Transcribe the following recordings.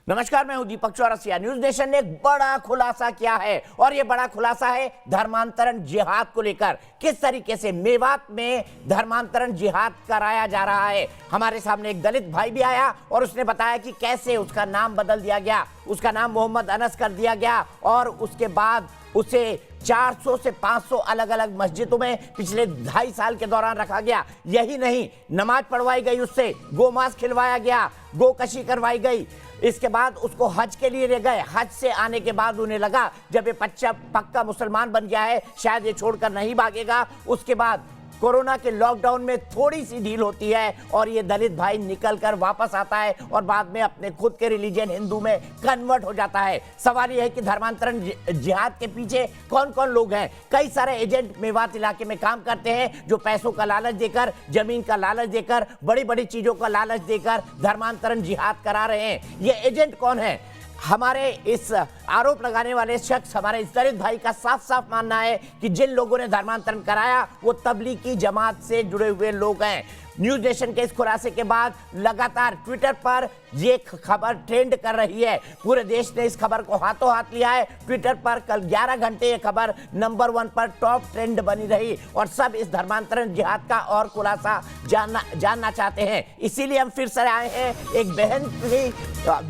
नमस्कार, मैं हूं दीपक चौरसिया। न्यूज नेशन ने एक बड़ा खुलासा किया है और यह बड़ा खुलासा है धर्मांतरण जिहाद को लेकर। किस तरीके से मेवात में धर्मांतरण जिहाद कराया जा रहा है। हमारे सामने एक दलित भाई भी आया और उसने बताया कि कैसे उसका नाम बदल दिया गया, उसका नाम मोहम्मद अनस कर दिया गया और उसके बाद उसे 400 से 500 अलग अलग मस्जिदों में पिछले 2.5 साल के दौरान रखा गया। यही नहीं, नमाज पढ़वाई गई, उससे गोमांस खिलवाया गया, गोकशी करवाई गई। इसके बाद उसको हज के लिए ले गए। हज से आने के बाद उन्हें लगा जब ये बच्चा पक्का मुसलमान बन गया है शायद ये छोड़कर नहीं भागेगा। उसके बाद कोरोना के लॉकडाउन में थोड़ी सी ढील होती है और ये दलित भाई निकल कर वापस आता है और बाद में अपने खुद के रिलीजन हिंदू में कन्वर्ट हो जाता है। सवाल यह है कि धर्मांतरण जिहाद के पीछे कौन कौन लोग हैं। कई सारे एजेंट मेवात इलाके में काम करते हैं जो पैसों का लालच देकर, जमीन का लालच देकर, बड़ी बड़ी चीजों का लालच देकर धर्मांतरण जिहाद करा रहे हैं। ये एजेंट कौन है? हमारे इस आरोप लगाने वाले शख्स, हमारे इस दलित भाई का साफ साफ मानना है कि जिन लोगों ने धर्मांतरण कराया वो तबलीगी जमात से जुड़े हुए लोग हैं। न्यूज नेशन के इस खुलासे के बाद लगातार ट्विटर पर ये खबर ट्रेंड कर रही है। पूरे देश ने इस खबर को हाथों हाथ लिया है। ट्विटर पर कल 11 घंटे ये खबर नंबर 1 पर टॉप ट्रेंड बनी रही और सब इस धर्मांतरण जिहाद का और खुलासा जानना चाहते हैं। इसीलिए हम फिर से आए हैं एक बहन की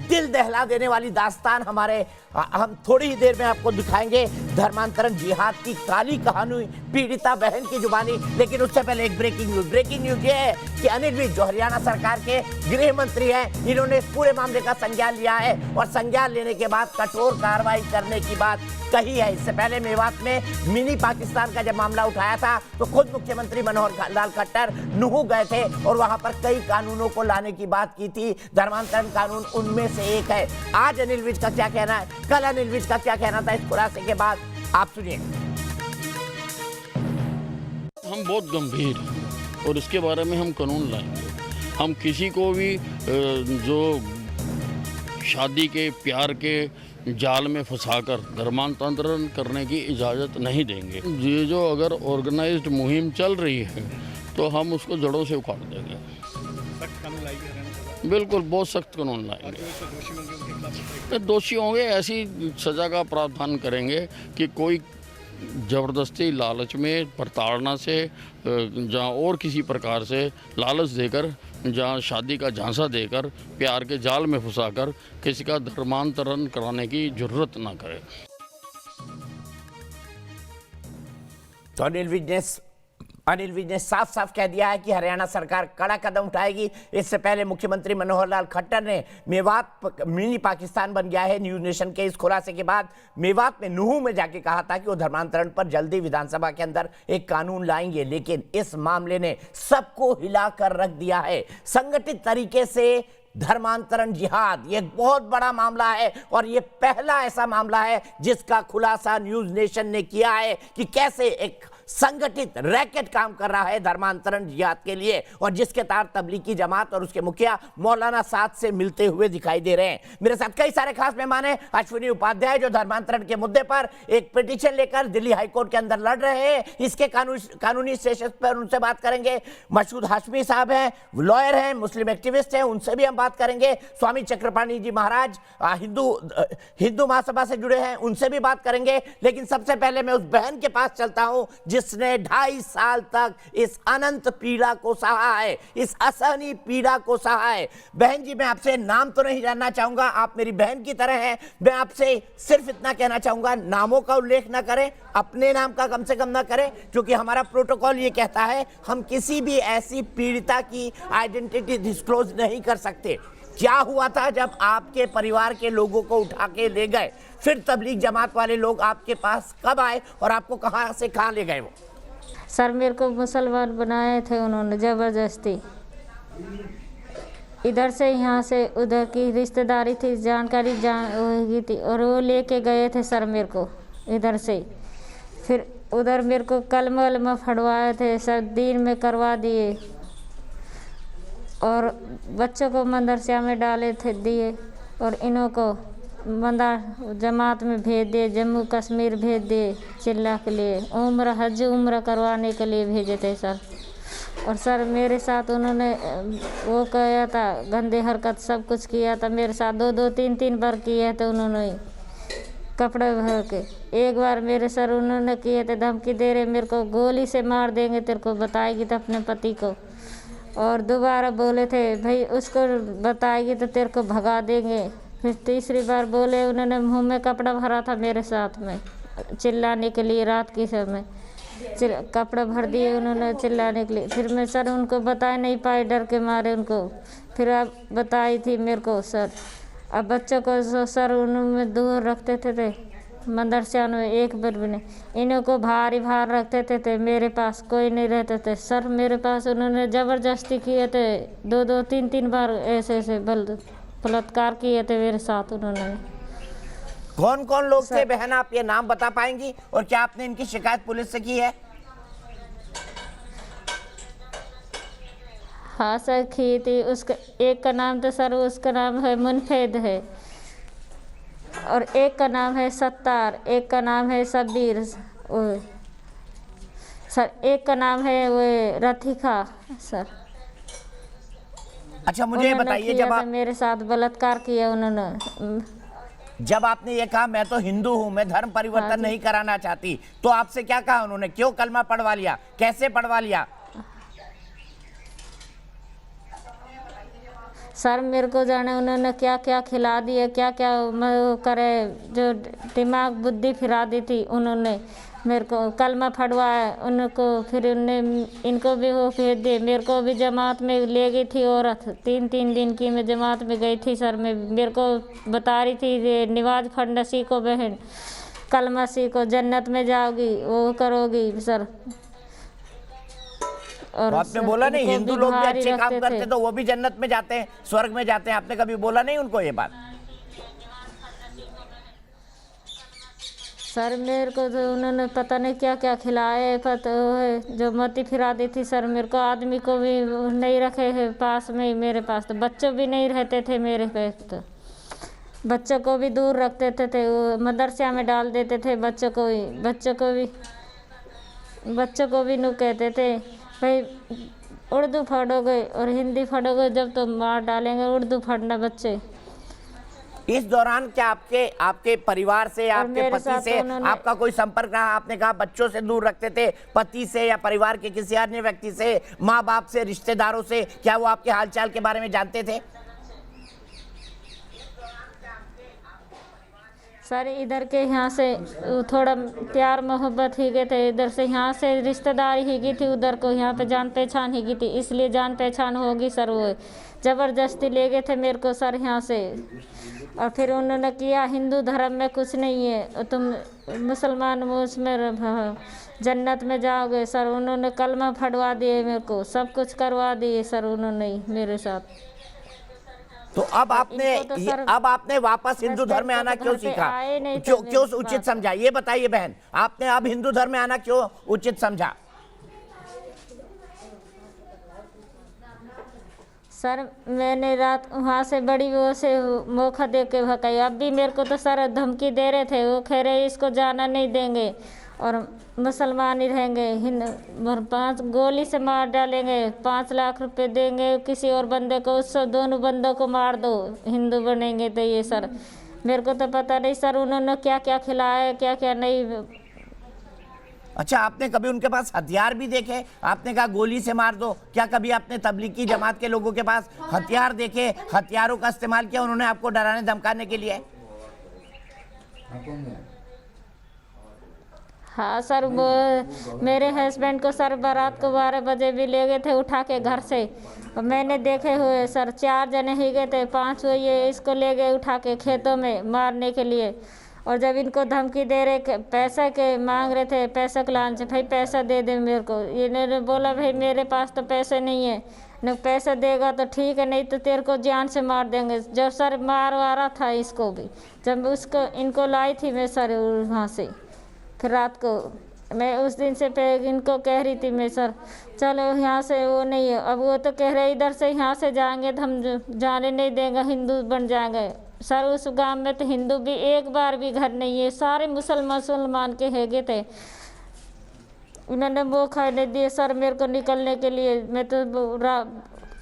दिल दहला देने वाली दास्तान हम थोड़ी ही देर में आपको दिखाएंगे। धर्मांतरण जिहाद की काली कहानी पीड़िता बहन की जुबानी। लेकिन उससे पहले एक ब्रेकिंग न्यूज ये है कि अनिल विज जो हरियाणा सरकार के गृह मंत्री हैं, इन्होंने इस पूरे मामले का संज्ञान लिया है और संज्ञान लेने के बाद कठोर कार्रवाई करने की बात कही है। इससे पहले मेवात में मिनी पाकिस्तान का जब मामला उठाया था तो खुद मुख्यमंत्री मनोहर लाल खट्टर नूहू गए थे और वहां पर कई कानूनों को लाने की बात की थी। धर्मांतरण कानून उनमें से एक है। आज अनिल विज का क्या कहना है, कल अनिल विज का क्या कहना था इस खुलासे के बाद, आप सुनिए। हम बहुत गंभीर हैं और इसके बारे में हम कानून लाएंगे। हम किसी को भी जो शादी के प्यार के जाल में फंसाकर धर्मांतरण करने की इजाज़त नहीं देंगे। ये जो अगर ऑर्गेनाइज्ड मुहिम चल रही है तो हम उसको जड़ों से उखाड़ देंगे। सख्त कानून लाएंगे? बिल्कुल, बहुत सख्त कानून लाएंगे। दोषी होंगे ऐसी सज़ा का प्रावधान करेंगे कि कोई ज़बरदस्ती लालच में, प्रताड़ना से, जहाँ और किसी प्रकार से लालच देकर, जहाँ शादी का झांसा देकर, प्यार के जाल में फंसाकर किसी का धर्मांतरण कराने की जरूरत ना करे। तो अनिल विज ने साफ साफ कह दिया है कि हरियाणा सरकार कड़ा कदम उठाएगी। इससे पहले मुख्यमंत्री मनोहर लाल खट्टर ने मेवात मिनी पाकिस्तान बन गया है। न्यूज नेशन के इस खुलासे के बाद मेवात में नूहू में जाके कहा था कि वो धर्मांतरण पर जल्दी विधानसभा के अंदर एक कानून लाएंगे। लेकिन इस मामले ने सबको हिला कर रख दिया है। संगठित तरीके से धर्मांतरण जिहाद ये बहुत बड़ा मामला है और ये पहला ऐसा मामला है जिसका खुलासा न्यूज नेशन ने किया है कि कैसे एक संगठित रैकेट काम कर रहा है धर्मांतरण जिहाद के लिए और जिसके तार तबलीगी जमात और उसके मुखिया मौलाना साद से मिलते हुए दिखाई दे रहे हैं। मेरे साथ कई सारे खास मेहमान हैं। अश्विनी उपाध्याय जो धर्मांतरण के मुद्दे पर एक पिटीशन लेकर दिल्ली हाईकोर्ट के अंदर लड़ रहे हैं, इसके कानूनी सेशंस पर उनसे बात करेंगे। मसूद हाशमी साहब हैं, लॉयर हैं, मुस्लिम एक्टिविस्ट हैं, उनसे भी हम बात करेंगे। स्वामी चक्रपाणी जी महाराज हिंदू महासभा से जुड़े हैं, उनसे भी बात करेंगे। लेकिन सबसे पहले मैं उस बहन के पास चलता हूं जिसने 2.5 साल तक इस अनंत पीड़ा को सहा है, इस असहनीय पीड़ा को सहा है। बहन जी, मैं आपसे नाम तो नहीं जानना चाहूंगा, आप मेरी बहन की तरह हैं। मैं आपसे सिर्फ इतना कहना चाहूंगा, नामों का उल्लेख ना करें, अपने नाम का कम से कम ना करें, क्योंकि हमारा प्रोटोकॉल ये कहता है हम किसी भी ऐसी पीड़िता की आइडेंटिटी डिस्क्लोज नहीं कर सकते। क्या हुआ था जब आपके परिवार के लोगों को उठा के ले गए? फिर तबलीग जमात वाले लोग आपके पास कब आए और आपको कहां से कहां ले गए? वो सर मेरे को मुसलमान बनाए थे उन्होंने ज़बरदस्ती। इधर से यहाँ से उधर की रिश्तेदारी थी, जानकारी होगी थी और वो लेके गए थे सर मेरे को इधर से। फिर उधर मेरे को कलमा वलमा फड़वाए थे सर, दीन में करवा दिए और बच्चों को मदरसा में डाले थे दिए और इन्हों को जमात में भेज दिए, जम्मू कश्मीर भेज दिए चिल्ला के लिए, हज उम्र करवाने के लिए भेजे थे सर। और सर मेरे साथ उन्होंने वो किया था, गंदे हरकत सब कुछ किया था मेरे साथ, 2-3 बार किए थे उन्होंने कपड़े भर के। एक बार मेरे सर उन्होंने किए थे, धमकी दे रहे मेरे को गोली से मार देंगे, तेरे को बताएगी तो अपने पति को। और दोबारा बोले थे भाई उसको बताएगी तो तेरे को भगा देंगे। फिर तीसरी बार बोले, उन्होंने मुँह में कपड़ा भरा था मेरे साथ में चिल्लाने के लिए, रात के समय कपड़ा भर दिए उन्होंने चिल्लाने के लिए। फिर मैं सर उनको बता नहीं पाई डर के मारे उनको। फिर अब बताई थी मेरे को सर। अब बच्चों को सर उन्होंने दूर रखते थे मदरसा में, एक बार भी नहीं। इन्हों को भारी भार रखते थे, मेरे पास कोई नहीं रहते थे सर। मेरे पास उन्होंने ज़बरदस्ती किए थे, 2-3 बार ऐसे बलात्कार किए थे मेरे साथ उन्होंने। कौन कौन लोग थे बहन, आप ये नाम बता पाएंगी? और क्या आपने इनकी शिकायत पुलिस से की है? हाँ सर की थी। उसका एक का नाम तो सर उसका नाम है मुनफेद है, और एक का नाम है सत्तार, एक का नाम है सबीर सर, एक का नाम है वो रथिका सर। अच्छा मुझे बताइए, जब आप मेरे साथ बलात्कार किया उन्होंने, जब आपने ये कहा मैं तो हिंदू हूं, मैं धर्म परिवर्तन नहीं कराना चाहती, तो आपसे क्या कहा उन्होंने? क्यों कलमा पढ़वा लिया, कैसे पढ़वा लिया? सर मेरे को जाने उन्होंने क्या क्या खिला दिया, क्या क्या करे, जो दिमाग बुद्धि फिरा दी थी उन्होंने मेरे को। कलमा फटवाया उनको, फिर उनने इनको भी वो भेज दिए। मेरे को भी जमात में ले गई थी औरत, 3 दिन की मैं जमात में गई थी सर। मैं मेरे को बता रही थी नमाज पढ़ना सीखो बहन, कलमा सीखो, जन्नत में जाओगी, वो करोगी सर। और तो आपने बोला नहीं हिंदू लोग भी अच्छे काम करते तो वो भी जन्नत में जाते हैं, स्वर्ग में जाते हैं? आपने कभी बोला नहीं उनको ये बात? सर मेरे को तो उन्होंने पता नहीं क्या क्या खिलाए, पता है जो मती फिरा दी थी सर। मेरे को आदमी को भी नहीं रखे है पास में, मेरे पास तो बच्चों भी नहीं रहते थे मेरे पास, तो बच्चों को भी दूर रखते थे, वो मदरसा में डाल देते थे बच्चों को भी नु कहते थे भाई उर्दू पढ़ोगे और हिंदी पढ़ोगे जब तो मार डालेंगे, उर्दू पढ़ना बच्चे। इस दौरान क्या आपके परिवार से, आपके पति से आपका कोई संपर्क रहा? आपने कहा बच्चों से दूर रखते थे, पति से या परिवार के किसी अन्य व्यक्ति से, माँ बाप से, रिश्तेदारों से, क्या वो आपके हालचाल के बारे में जानते थे? सर इधर के यहाँ से थोड़ा प्यार मोहब्बत ही गए थे, इधर से यहाँ से रिश्तेदारी ही गई थी, उधर को यहाँ पे जान पहचान ही गई थी, इसलिए जान पहचान होगी सर। वो ज़बरदस्ती ले गए थे मेरे को सर यहाँ से। और फिर उन्होंने किया हिंदू धर्म में कुछ नहीं है, तुम मुसलमान उसमें जन्नत में जाओगे सर। उन्होंने कलमा फटवा दिए मेरे को, सब कुछ करवा दिए सर उन्होंने मेरे साथ। तो अब आपने वापस हिंदू धर्म में आना क्यों सीखा, क्यों उचित समझा? ये बताइए बहन, आपने अब हिंदू धर्म में आना क्यों उचित समझा? सर मैंने रात वहाँ से बड़ी वो से मौका दे के भगाई। अब भी मेरे को तो सर धमकी दे रहे थे, वो कह रहे इसको जाना नहीं देंगे और मुसलमान ही रहेंगे, 5 गोली से मार डालेंगे, 5 लाख रुपए देंगे किसी और बंदे को, उससे दोनों बंदों को मार दो, हिंदू बनेंगे तो। ये सर मेरे को तो पता नहीं सर उन्होंने क्या क्या खिलाया क्या क्या नहीं। अच्छा आपने कभी उनके पास हथियार भी देखे? आपने कहा गोली से मार दो, क्या कभी आपने तबलीगी जमात के लोगों के पास हथियार देखे, हथियारों का इस्तेमाल किया उन्होंने आपको डराने धमकाने के लिए? हाँ सर, वो मेरे हस्बैंड को सर बारात को 12 बजे भी ले गए थे उठा के घर से, और मैंने देखे हुए सर 4 जने ही गए थे, 5 ये इसको ले गए उठा के खेतों में मारने के लिए। और जब इनको धमकी दे रहे, पैसा के मांग रहे थे, पैसा के लालच, भाई पैसा दे दे मेरे को। इन्होंने बोला भाई मेरे पास तो पैसे नहीं है, न पैसा देगा तो ठीक है, नहीं तो तेरे को जान से मार देंगे। जब सर मारवा रहा था इसको भी, जब उसको इनको लाई थी मैं सर वहाँ से, फिर रात को मैं उस दिन से इनको कह रही थी मैं सर चलो यहाँ से, वो नहीं है। अब वो तो कह रहे इधर से यहाँ से जाएंगे तो हम जाने नहीं देंगे, हिंदू बन जाएंगे। सर उस गांव में तो हिंदू भी एक बार भी घर नहीं है, सारे मुसलमान के हैगे थे। उन्होंने मौका नहीं दिया सर मेरे को निकलने के लिए। मैं तो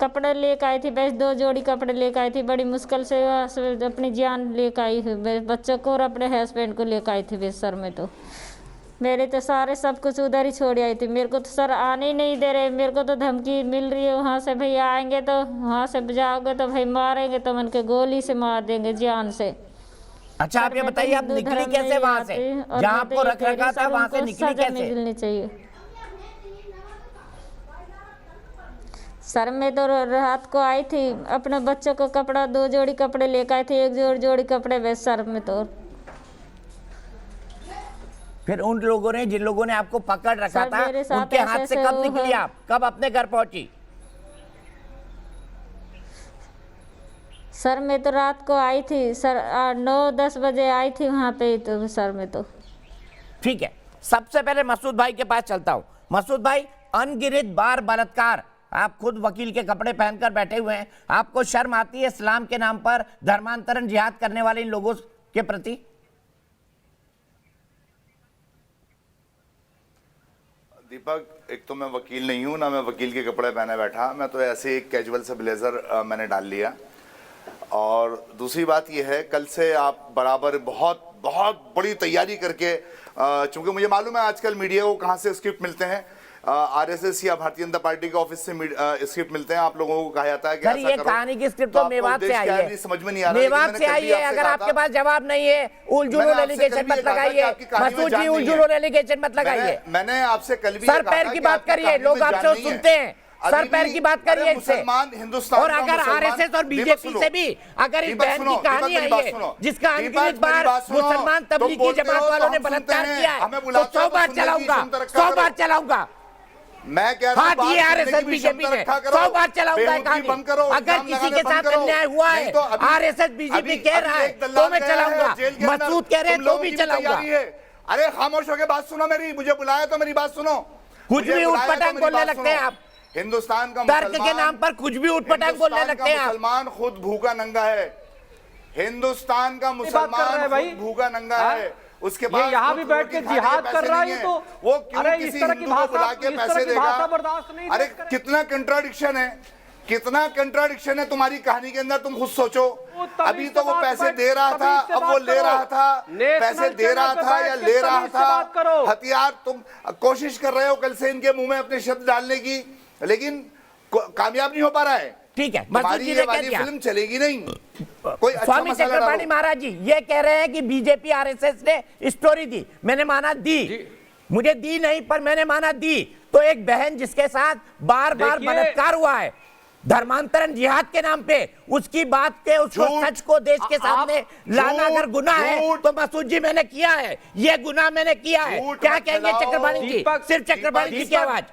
कपड़े लेकर आई थी, बस 2 जोड़ी कपड़े लेकर आई थी, बड़ी मुश्किल से वहाँ से अपनी जान लेकर आई हूँ, मेरे बच्चों को और अपने हस्बैंड को लेकर आई थी बस सर। मैं तो मेरे तो सारे सब कुछ उधर ही छोड़ आई थी। मेरे को तो सर आने ही नहीं दे रहे, मेरे को तो धमकी मिल रही है वहाँ से, भाई आएंगे तो वहाँ से जाओगे तो भाई मारेंगे, तो मन के गोली से मार देंगे जान से। अच्छा आप ये बताइए, आप निकली कैसे वहाँ से, जहाँ आपको रख रखा था वहाँ से निकली कैसे? मिलनी चाहिए सर। मैं तो रात को आई थी, अपने बच्चों को कपड़ा 2 जोड़ी कपड़े लेकर आई थी, 1 जोड़ी कपड़े बस सर में तो। फिर उन लोगों ने, जिन लोगों ने आपको पकड़ रखा सर, था, मेरे साथ उनके हाथ से ऐसे कब वो निकली आप, कब अपने घर पहुंची? सर मैं तो रात को आई थी सर, 9-10 बजे आई थी वहाँ पे तो सर में तो। ठीक है, सबसे पहले मसूद भाई के पास चलता हूँ। मसूद भाई, अनगिनत बार बलात्कार, आप खुद वकील के कपड़े पहनकर बैठे हुए हैं, आपको शर्म आती है इस्लाम के नाम पर धर्मांतरण जिहाद करने वाले इन लोगों के प्रति? दीपक, एक तो मैं वकील नहीं हूं, ना मैं वकील के कपड़े पहने बैठा, मैं तो ऐसे एक कैजुअल सा ब्लेजर मैंने डाल लिया। और दूसरी बात यह है, कल से आप बराबर बहुत बहुत बड़ी तैयारी करके, चूंकि मुझे मालूम है आजकल मीडिया को कहां से स्क्रिप्ट मिलते हैं, आरएसएस या भारतीय जनता पार्टी के ऑफिस से स्क्रिप्ट मिलते हैं, आप लोगों को कहा जाता है कि सर ये कहानी की स्क्रिप्ट तो मेवात से आई है, समझ में नहीं आ रहा, मेवात से आई है। अगर आपके पास जवाब नहीं है, उलझुल एलिगेशन मत लगाइए मसूद जी, उलझुल एलिगेशन मत लगाइए। मैंने आपसे कल भी सर पैर की बात करिए, लोग आपसे सुनते हैं, सर पैर की बात करिए इससे। हिंदुस्तान और अगर आरएसएस और बीजेपी से भी अगर इस बहन की कहानी आई है जिसका अनगिनत बार मुसलमान तबलीगी जमात वालों ने बलात्कार किया है, तो 100 बार चलाऊंगा, 100 बार चलाऊंगा। मैं कह रहा हूं, ये आरएसएस बीजेपी ने 100 बार चलाऊंगा कहानी। अगर किसी के साथ अन्याय हुआ है, आरएसएस बीजेपी कह रहा है तो मैं चलाऊंगा, मसूद कह रहे हैं तो भी चलाऊंगा। अरे खामोश होकर बात सुनो मेरी, मुझे बुलाया तो मेरी बात सुनो। कुछ भी उठपटांग बोलने लगते हैं आप, हिंदुस्तान का तर्क के नाम पर कुछ भी उठपटांग बोलने लगते हैं आप। मुसलमान खुद भूखा नंगा है, हिंदुस्तान का मुसलमान खुद भूखा नंगा है, उसके बाद यहाँ भी बैठ के जिहाद कर रहा है, तो वो क्यों किसी हिंदू को बुला के पैसे देगा? अरे कितना कंट्राडिक्शन है, कितना कंट्राडिक्शन है तुम्हारी कहानी के अंदर, तुम खुद सोचो। अभी तो वो पैसे दे रहा था, अब वो ले रहा था, पैसे दे रहा था या ले रहा था, हथियार तुम कोशिश कर रहे हो कल से इनके मुंह में अपने शब्द डालने की, लेकिन कामयाब नहीं हो पा रहा है। ठीक है, हमारी ये वाली फिल्म चलेगी नहीं। कोई अच्छा स्वामी चक्रपाणी महाराज जी ये कह रहे हैं कि बीजेपी आरएसएस ने स्टोरी दी, मैंने माना दी, मुझे दी नहीं पर मैंने माना दी। तो एक बहन जिसके साथ बार बार बलात्कार हुआ है धर्मांतरण जिहाद के नाम पे, उसकी बात के उसको सच को देश के सामने लाना अगर गुनाह है तो मसूद जी मैंने किया है, ये गुनाह मैंने किया है। क्या कहेंगे चक्रपाणी जी? सिर्फ चक्रपाणी जी की आवाज।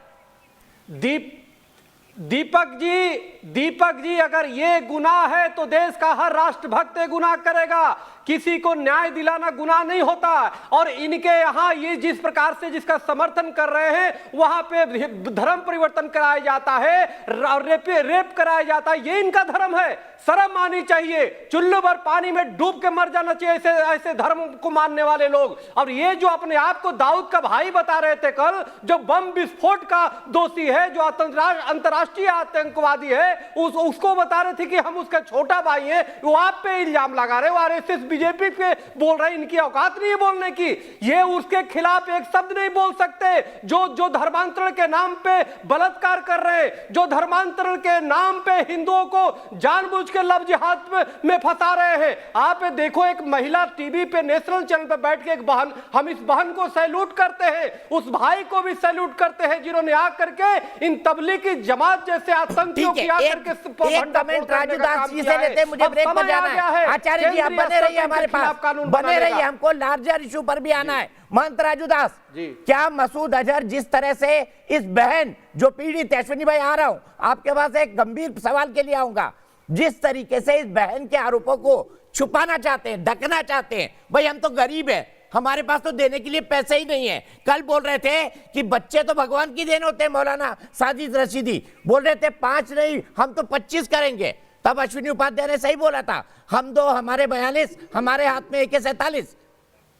दीपक जी अगर ये गुनाह है तो देश का हर राष्ट्रभक्त गुनाह करेगा, किसी को न्याय दिलाना गुनाह नहीं होता। और इनके यहाँ ये जिस प्रकार से जिसका समर्थन कर रहे हैं वहां पे धर्म परिवर्तन कराया जाता है और रेप कराया जाता है, ये इनका धर्म है। शर्म आनी चाहिए, चुल्लू भर पानी में डूब के मर जाना चाहिए ऐसे धर्म को मानने वाले लोग। और ये जो अपने आप को दाऊद का भाई बता रहे थे कल, जो बम विस्फोट का दोषी है, जो अंतरराष्ट्रीय आतंकवादी है, उसको बता रहे थे कि हम उसका छोटा भाई है, वो आप पे इल्जाम लगा रहे हो। आरएसएस बीजेपी पे बोल रहे, इनकी औकात नहीं है बोलने की, ये उसके खिलाफ एक शब्द नहीं बोल सकते। जो धर्मांतरण के नाम पे बलात्कार कर रहे हैं, जो धर्मांतरण के नाम पे हिंदुओं को जानबूझ के लव जिहाद में फंसा रहे हैं। आप देखो, एक महिला टीवी पे नेशनल चैनल पे बैठ के एक बहन, हम इस बहन को सैल्यूट करते हैं, उस भाई को भी सैल्यूट करते हैं जिन्होंने आकर के इन तबलीगी जमात जैसे आतंकियों की आकर के एक कमेंट राजू दास जी से लेते, मुझे ब्रेक पर जाना है। आचार्य जी आप बने रहिए हमारे पास, बने रहिए, हमको लार्जर इशू पर भी आना है। महंत राजू दास, क्या मसूद अजहर जिस तरह से इस बहन जो पीड़ित, अश्विनी भाई आ रहा हूं आपके पास, एक गंभीर सवाल के लिए आऊंगा, जिस तरीके से इस बहन के आरोपों को छुपाना चाहते हैं, ढकना चाहते हैं, भाई हम तो गरीब हैं, हमारे पास तो देने के लिए पैसे ही नहीं है। कल बोल रहे थे कि बच्चे तो भगवान की देन होते हैं, मौलाना साजिद रशीदी बोल रहे थे 5 नहीं हम तो 25 करेंगे। तब अश्विनी उपाध्याय ने सही बोला था, हम 2 हमारे 42, हमारे हाथ में AK-47।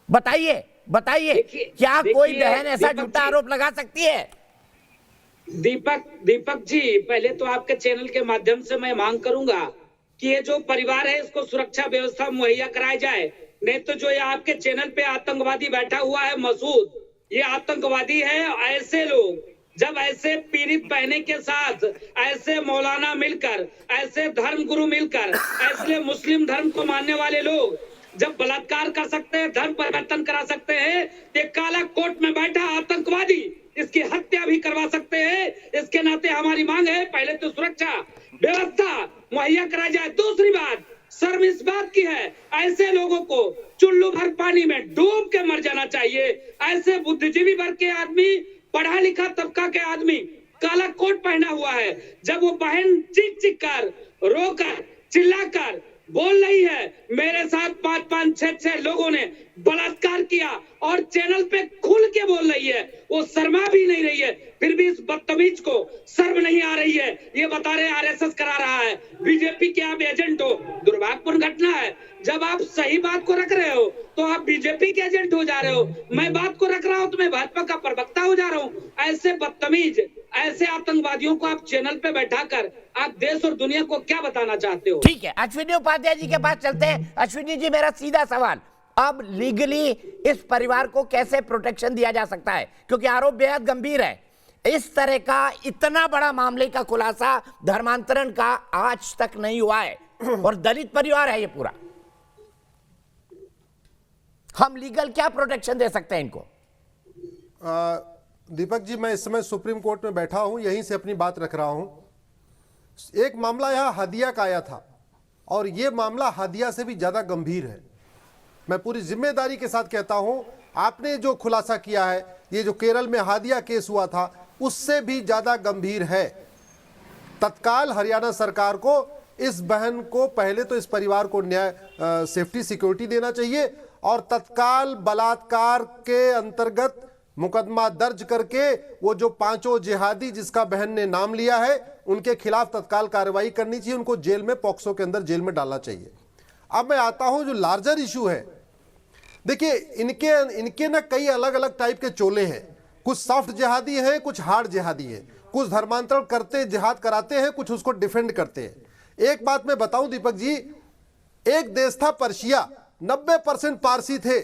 बताइए बताइए, देखिए- क्या कोई देखिए, बहन ऐसा दीपक झूठा जी- आरोप लगा सकती है? दीपक जी, पहले तो आपके चैनल के माध्यम से मैं मांग करूंगा कि ये जो परिवार है इसको सुरक्षा व्यवस्था मुहैया कराई जाए, नहीं तो जो ये आपके चैनल पे आतंकवादी बैठा हुआ है मसूद, ये आतंकवादी है। ऐसे लोग जब ऐसे पीड़ित बहने के साथ ऐसे मौलाना मिलकर, ऐसे धर्म गुरु मिलकर, ऐसे मुस्लिम धर्म को मानने वाले लोग जब बलात्कार कर सकते हैं, धर्म परिवर्तन करा सकते हैं, ये काला कोट में बैठा आतंकवादी इसकी हत्या भी करवा सकते हैं। इसके नाते हमारी मांग है, पहले तो सुरक्षा व्यवस्था मुहैया कराई जाए। दूसरी बात, शर्म इस बात की है, ऐसे लोगों को चुल्लू भर पानी में डूब के मर जाना चाहिए। ऐसे बुद्धिजीवी वर्ग के आदमी, पढ़ा लिखा तबका के आदमी, काला कोट पहना हुआ है, जब वो बहन चीख चीख कर, रोकर, चिल्लाकर बोल रही है मेरे साथ 5-5, 6-6 लोगों ने बलात्कार किया, और चैनल पे खुल के बोल रही है, वो शर्मा भी नहीं रही है, फिर भी इस बदतमीज को शर्म नहीं आ रही है। ये बता रहे आरएसएस करा रहा है, बीजेपी के आप एजेंट हो। दुर्भाग्यपूर्ण घटना है, जब आप सही बात को रख रहे हो तो आप बीजेपी के एजेंट हो जा रहे हो, मैं बात को रख रहा हूं तो मैं भाजपा का प्रवक्ता हो जा रहा हूं। ऐसे बदतमीज, ऐसे आतंकवादियों को आप चैनल पे बैठाकर आप देश और दुनिया को क्या बताना चाहते हो? ठीक है, अश्विनी उपाध्याय जी के पास चलते हैं। अश्विनी जी, मेरा सीधा सवाल, अब लीगली इस परिवार को कैसे प्रोटेक्शन दिया जा सकता है, क्योंकि आरोप बेहद गंभीर है। इस तरह का इतना बड़ा मामले का खुलासा धर्मांतरण का आज तक नहीं हुआ है, और दलित परिवार है ये पूरा। हम लीगल क्या प्रोटेक्शन दे सकते हैं इनको? दीपक जी, मैं इस समय सुप्रीम कोर्ट में बैठा हूं, यहीं से अपनी बात रख रहा हूं। एक मामला यहां हादिया का आया था, और यह मामला हादिया से भी ज्यादा गंभीर है। मैं पूरी जिम्मेदारी के साथ कहता हूं, आपने जो खुलासा किया है, ये जो केरल में हादिया केस हुआ था, उससे भी ज्यादा गंभीर है। तत्काल हरियाणा सरकार को इस बहन को, पहले तो इस परिवार को न्याय, सेफ्टी सिक्योरिटी देना चाहिए, और तत्काल बलात्कार के अंतर्गत मुकदमा दर्ज करके वो जो 5 जिहादी जिसका बहन ने नाम लिया है, उनके खिलाफ तत्काल कार्रवाई करनी चाहिए, उनको जेल में, पॉक्सो के अंदर जेल में डालना चाहिए। अब मैं आता हूं जो लार्जर इशू है। देखिए, इनके ना कई अलग अलग टाइप के चोले हैं। कुछ सॉफ्ट जिहादी हैं, कुछ हार्ड जिहादी हैं, कुछ धर्मांतरण करते जिहाद कराते हैं, कुछ उसको डिफेंड करते हैं। एक बात मैं बताऊं दीपक जी, एक देश था पर्शिया, 90% पारसी थे,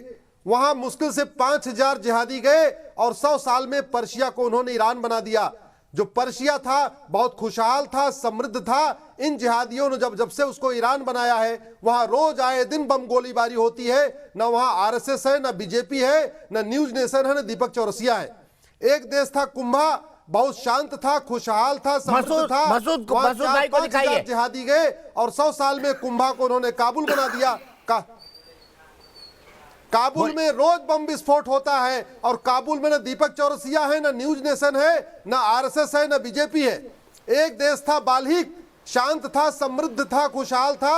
वहां मुश्किल से 5000 जिहादी गए, और 100 साल में पर्शिया को उन्होंने ईरान बना दिया। जो पर्शिया था बहुत खुशहाल था, समृद्ध था। इन जिहादियों ने जब से उसको ईरान बनाया है, वहां रोज आए दिन बम गोलीबारी होती है। न वहां आरएसएस है, न बीजेपी है, न न्यूज नेशन है, न दीपक चौरसिया है। एक देश था कुंभा, बहुत शांत था, खुशहाल था, समृद्ध था। मसूद भाई को दिखाइए। जिहादी गए, और 100 साल में कुंभा को उन्होंने काबुल बना दिया। काबुल में रोज बम विस्फोट होता है, और काबुल में न दीपक चौरसिया है, न न्यूज नेशन है, न आरएसएस है, न बीजेपी है। एक देश था बाल्हिक, शांत था, समृद्ध था, खुशहाल था।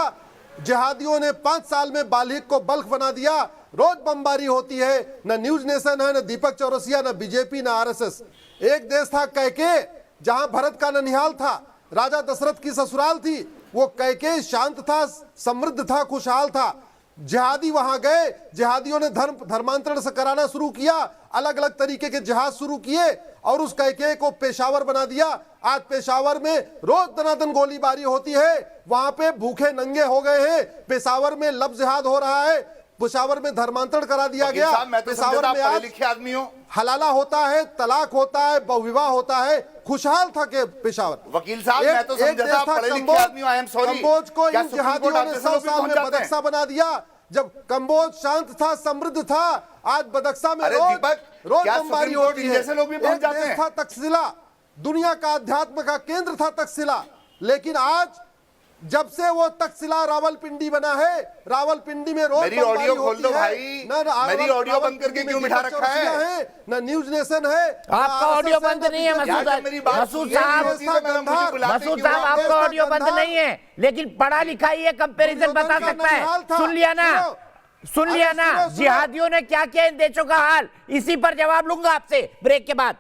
जिहादियों ने 5 साल में बाल्हिक को बल्क बना दिया, रोज बमबारी होती है, न न्यूज नेशन है, न दीपक चौरसिया, न बीजेपी, न आरएसएस। एक देश था कैके, जहां भरत का ननिहाल था, राजा दशरथ की ससुराल थी। वो कैके शांत था, समृद्ध था, खुशहाल था। जिहादी वहां गए, जिहादियों ने धर्मांतरण से कराना शुरू किया, अलग अलग तरीके के जिहाद शुरू किए, और उस कैके को पेशावर बना दिया। आज पेशावर में रोज दनादन गोलीबारी होती है, वहां पे भूखे नंगे हो गए हैं। पेशावर में लब जिहाद हो रहा है, पेशावर में धर्मांतरण करा दिया गया। पेशावर में आज लिखे आदमी हो, हलाला होता है, तलाक होता है, बहुविवाह होता है। खुशहाल था के पेशावर। वकील साहब, मैं तो समझा था पढ़े लिखे आदमी हो। आई एम सॉरी, कंबोज को इन जिहादियों ने 100 साल में बदख्शा बना दिया। जब कंबोज शांत था, समृद्ध था, आज बदख्शा में रोज बमबारी होती है। एक देश था तक्षशिला, दुनिया का अध्यात्म का केंद्र था तक्षशिला, लेकिन आज जब से वो तक्षशिला रावलपिंडी बना है, रावलपिंडी में रोज मेरी ऑडियो खोल दो भाई, मेरी ऑडियो बंद करके क्यों बिठा रखा है? न न्यूज नेशन है, आपका ऑडियो बंद नहीं है मसूद साहब, मसूद साहब आपका ऑडियो बंद नहीं है, लेकिन पढ़ा लिखा ये कंपैरिजन बता सकता है। सुन लिया ना जिहादियों ने क्या किया इन देशों का हाल। इसी पर जवाब लूंगा आपसे ब्रेक के बाद।